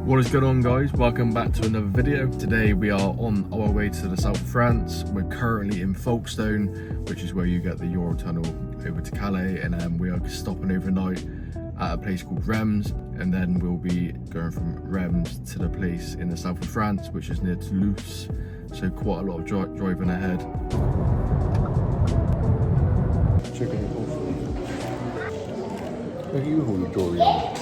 What is going on, guys? Welcome back to another video. Today we are on our way to the south of France. We're currently in Folkestone, which is where you get the Eurotunnel over to Calais, and then we are stopping overnight at a place called Reims, and then we'll be going from Reims to the place in the south of France, which is near Toulouse. So quite a lot of driving ahead. Chicken coffee. Look at you hold your jewelry on.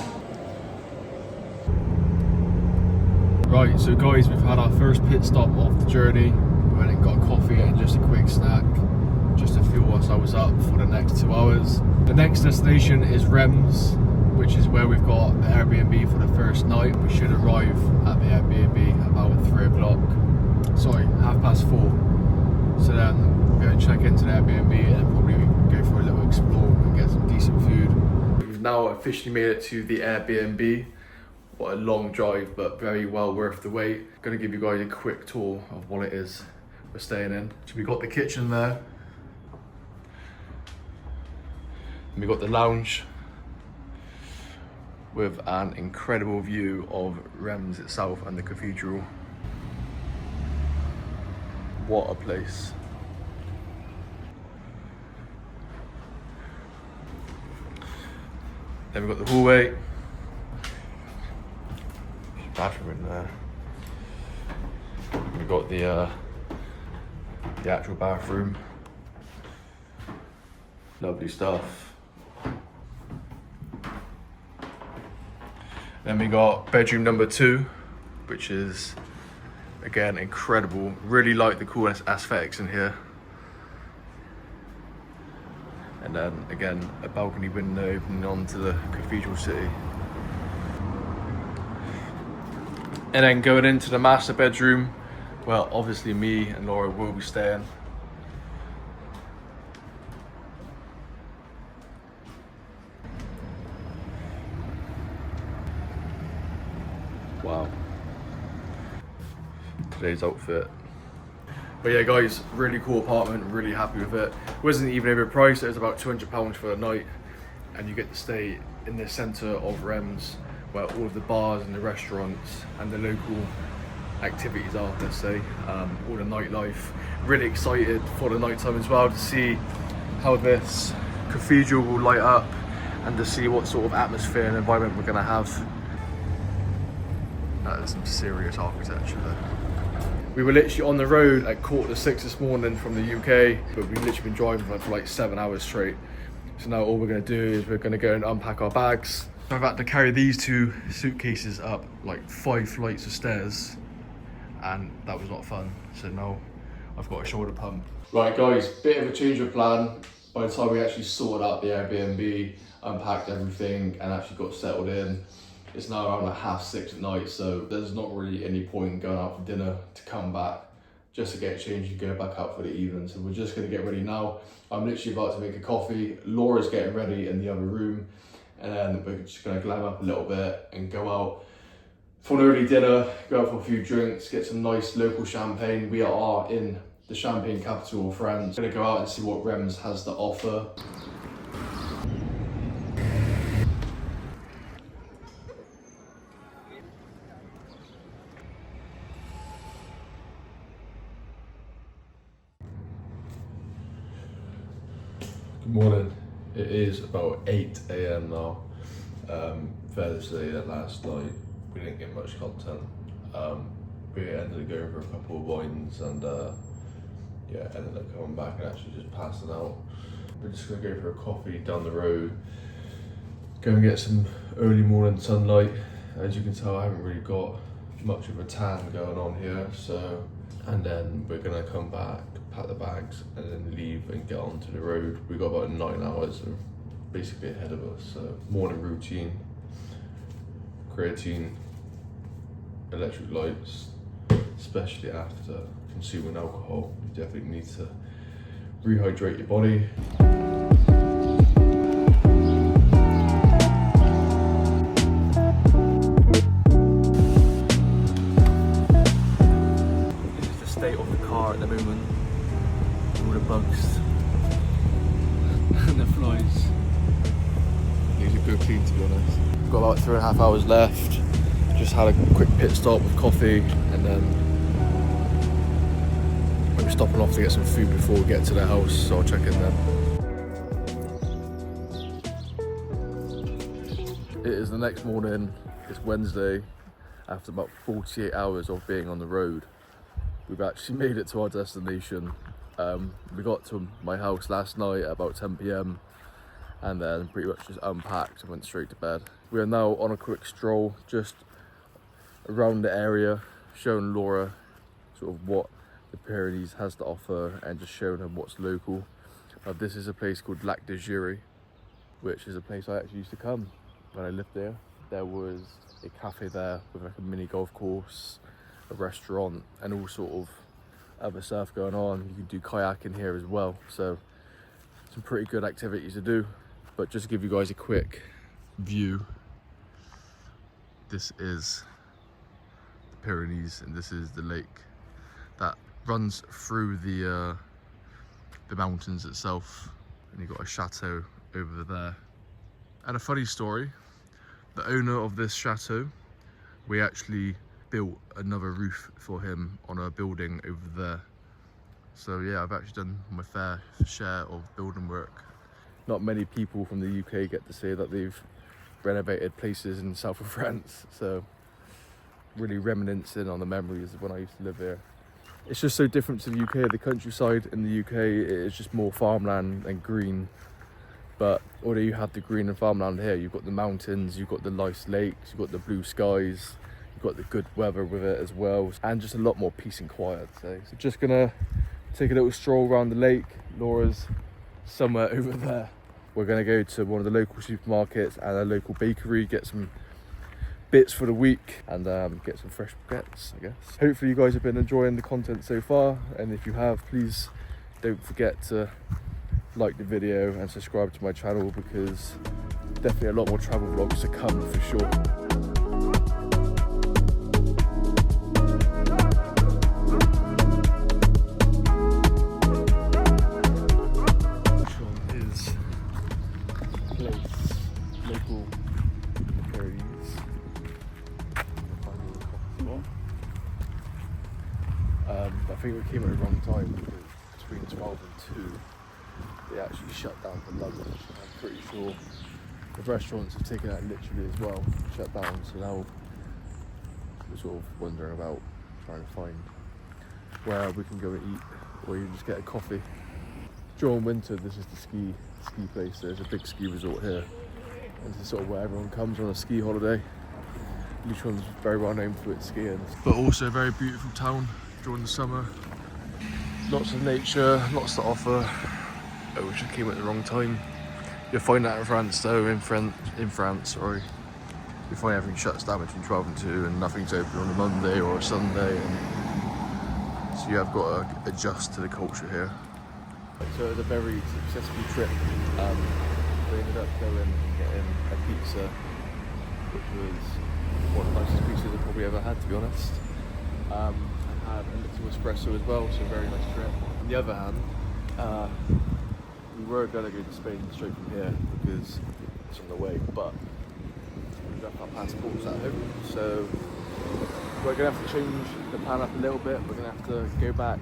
Right, so guys, we've had our first pit stop off the journey. We went and got a coffee and just a quick snack, just to fuel ourselves up for the next 2 hours. The next destination is Reims, which is where we've got the Airbnb for the first night. We should arrive at the Airbnb about 3 o'clock. Sorry, 4:30. So then we're going to check into the Airbnb and then probably go for a little explore and get some decent food. We've now officially made it to the Airbnb. What a long drive, but very well worth the wait. Gonna give you guys a quick tour of what it is we're staying in. So we got the kitchen there. And we got the lounge with an incredible view of Reims itself and the cathedral. What a place. Then we've got the hallway. Bathroom in there. We've got the actual bathroom. Lovely stuff. Then we got bedroom number 2, which is again incredible. Really like the cool aesthetics in here. And then again a balcony window opening onto the cathedral city. And then going into the master bedroom, well, obviously me and Laura will be staying. Wow. Today's outfit. But yeah, guys, really cool apartment, really happy with it. Wasn't even overpriced, it was about £200 for a night. And you get to stay in the centre of Reims, where all of the bars and the restaurants and the local activities are, let's say, all the nightlife. Really excited for the nighttime as well, to see how this cathedral will light up and to see what sort of atmosphere and environment we're gonna have. That is some serious architecture there. We were literally on the road at 5:45 this morning from the UK, but we've literally been driving for like 7 hours straight. So now all we're gonna do is we're gonna go and unpack our bags. I've had to carry these 2 suitcases up like 5 flights of stairs, and that was not fun. So now I've got a shoulder pump. Right guys, bit of a change of plan. By the time we actually sorted out the Airbnb, unpacked everything and actually got settled in, it's now around like 6:30 at night, so there's not really any point in going out for dinner to come back just to get changed and go back out for the evening. So we're just gonna get ready now. I'm literally about to make a coffee. Laura's getting ready in the other room. And then we're just gonna glam up a little bit and go out for an early dinner, go out for a few drinks, get some nice local champagne. We are in the champagne capital of France. Gonna go out and see what Reims has to offer. Good morning. It is about 8 AM now. Fair to say that last night we didn't get much content. We ended up going for a couple of wines and yeah, ended up coming back and actually just passing out. We're just gonna go for a coffee down the road, go and get some early morning sunlight. As you can tell, I haven't really got much of a tan going on here, so, and then we're gonna come back, pack the bags and then leave and get onto the road. We've got about 9 hours of basically ahead of us. So morning routine, creatine, electric lights, especially after consuming alcohol. You definitely need to rehydrate your body. This is the state of the car at the moment. All the bugs and the flies. Needs a good clean, to be honest. We've got about 3.5 hours left. Just had a quick pit stop with coffee, and then we're stopping off to get some food before we get to the house, so I'll check in then. It is the next morning, it's Wednesday, after about 48 hours of being on the road. We've actually made it to our destination. We got to my house last night at about 10 p.m. and then pretty much just unpacked and went straight to bed. We are now on a quick stroll just around the area, showing Laura sort of what the Pyrenees has to offer and just showing her what's local. This is a place called Lac de Jury, which is a place I actually used to come when I lived there. There was a cafe there with like a mini golf course, a restaurant, and all sort of other stuff going on. You can do kayaking here as well, so some pretty good activities to do. But just to give you guys a quick view, this is the Pyrenees, and this is the lake that runs through the mountains itself, and you've got a chateau over there. And a funny story, the owner of this chateau, we actually built another roof for him on a building over there. So yeah, I've actually done my fair share of building work. Not many people from the UK get to say that they've renovated places in the south of France, so really reminiscing on the memories of when I used to live here. It's just so different to the UK. The countryside in the UK is just more farmland and green, but although you have the green and farmland here, you've got the mountains, you've got the nice lakes, you've got the blue skies, you've got the good weather with it as well, and just a lot more peace and quiet, I'd say. So just gonna take a little stroll around the lake. Laura's somewhere over there. We're gonna go to one of the local supermarkets and a local bakery, get some bits for the week, and get some fresh baguettes, I guess. Hopefully you guys have been enjoying the content so far, and if you have, please don't forget to like the video and subscribe to my channel, because definitely a lot more travel vlogs to come for sure. I think we came at the wrong time, because between 12 and 2 they actually shut down for lunch. I'm pretty sure the restaurants have taken that literally as well, shut down, so now we're sort of wondering about trying to find where we can go and eat, or even just get a coffee. During winter, this is the ski place. There's a big ski resort here, and this is sort of where everyone comes on a ski holiday. Luchon's very well known for its skiing, but also a very beautiful town during the summer. Lots of nature, lots to offer. Oh, which I came at the wrong time. You'll find that in France though, in France, sorry. You find everything shuts down between 12 and 2 and nothing's open on a Monday or a Sunday, and so you have got to adjust to the culture here. So it was a very successful trip. We ended up going and getting a pizza, which was one of the nicest pizzas I've probably ever had, to be honest. And had a little espresso as well, so a very nice trip. On the other hand, we were going to go to Spain straight from here because it's on the way, but we left our passports at home, so we're going to have to change the plan up a little bit. We're going to have to go back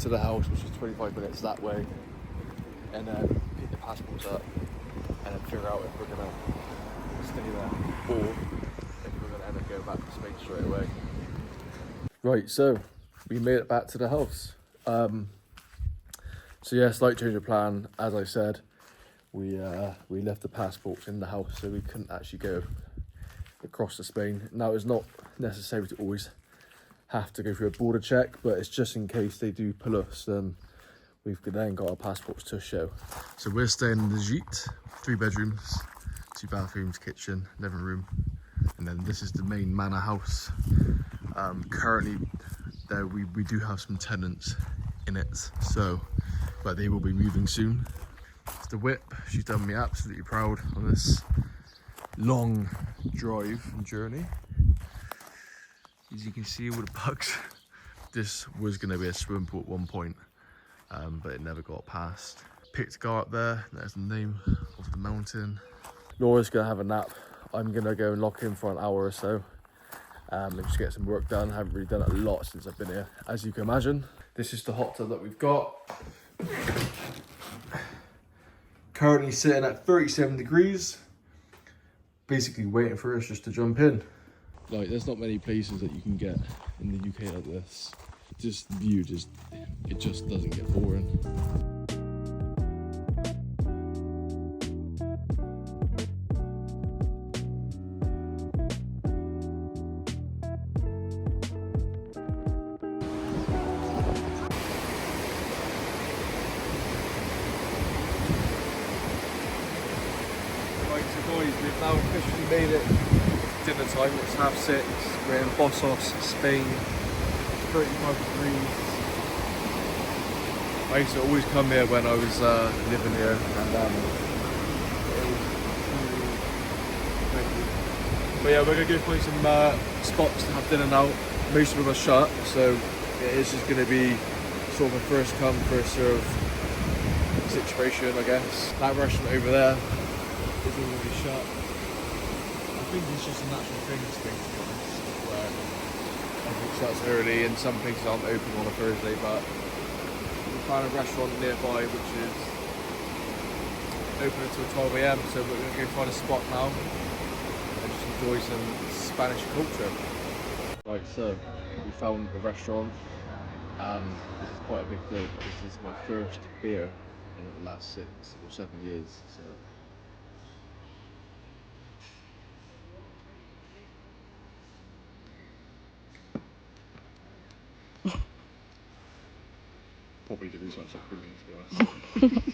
to the house, which is 25 minutes that way, and then pick the passports up and then figure out if we're going to stay there or if we're going to end up going back to Spain straight away. Right, so we made it back to the house. So yeah, slight change of plan. As I said, we left the passports in the house, so we couldn't actually go across to Spain. Now, it's not necessary to always have to go through a border check, but it's just in case they do pull us, then we've then got our passports to show. So we're staying in the gîte, 3 bedrooms, 2 bathrooms, kitchen, living room, and then this is the main manor house. Currently, there we do have some tenants in it, so but they will be moving soon. It's the whip. She's done me absolutely proud on this long drive and journey. As you can see, all the bugs. This was going to be a swimming pool at one point, but it never got past. Picked a car up there. There's the name of the mountain. Laura's going to have a nap. I'm going to go and lock in for an hour or so, and just get some work done. I haven't really done a lot since I've been here, as you can imagine. This is the hot tub that we've got. Currently sitting at 37 degrees. Basically waiting for us just to jump in. Like, there's not many places that you can get in the UK like this. Just the view, it just doesn't get boring. Right, so guys, we've now officially made it dinner time. It's 6:30. We're in Bossos, Spain. 35 degrees. I used to always come here when I was living here, and but yeah, we're gonna go find some spots to have dinner now. Most of them are shut, so it is just gonna be sort of a first come, first serve situation, I guess. That restaurant over there is already shut. I think it's just a natural thing, to be honest, where everything shuts early and some places aren't open on a Thursday, but we found a restaurant nearby which is open until 12 AM, so we're going to go find a spot now and just enjoy some Spanish culture. Right, so we found a restaurant, and this is quite a big deal, but this is my first beer in the last 6 or 7 years, so probably did this one so quickly, to be honest.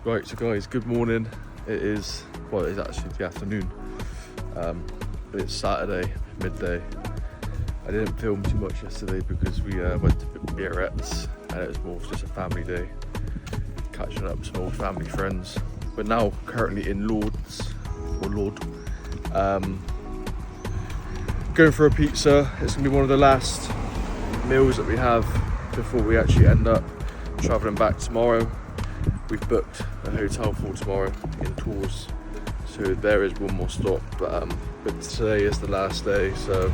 Right, so guys, good morning. It is, well, it's actually the afternoon, but it's Saturday, midday. I didn't film too much yesterday because we went to Biarritz, and it was more of just a family day, catching up with some old family friends. But now, currently in Lourdes, going for a pizza. It's gonna be one of the last meals that we have before we actually end up traveling back tomorrow. We've booked a hotel for tomorrow in Tours, so there is one more stop, but today is the last day, so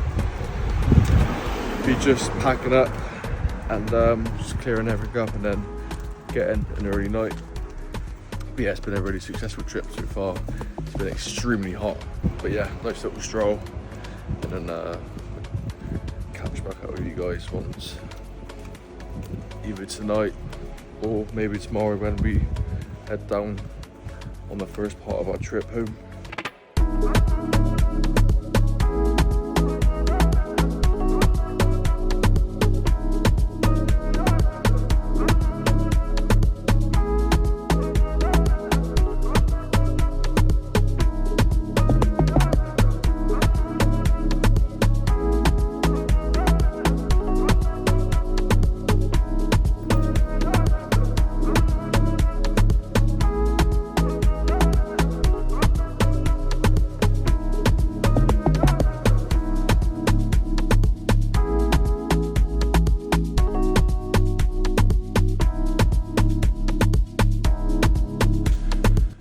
be just packing up and just clearing everything up and then getting an early night. But yeah, it's been a really successful trip so far. It's been extremely hot, but yeah, nice little stroll, and then catch back up with you guys once, either tonight or maybe tomorrow when we head down on the first part of our trip home.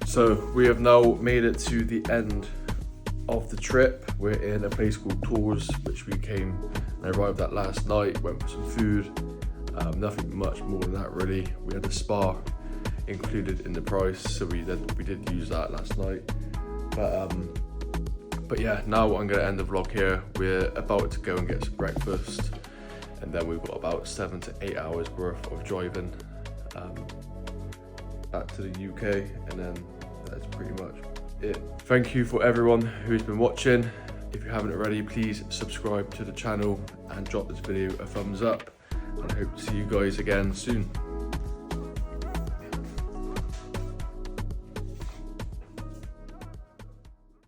So we have now made it to the end of the trip. We're in a place called Tours, which we came and arrived at last night, went for some food. Nothing much more than that really. We had a spa included in the price, so we did use that last night. But yeah, now I'm gonna end the vlog here. We're about to go and get some breakfast, and then we've got about 7 to 8 hours worth of driving back to the UK, and then that's pretty much it. Thank you for everyone who's been watching. If you haven't already, please subscribe to the channel and drop this video a thumbs up, and I hope to see you guys again soon.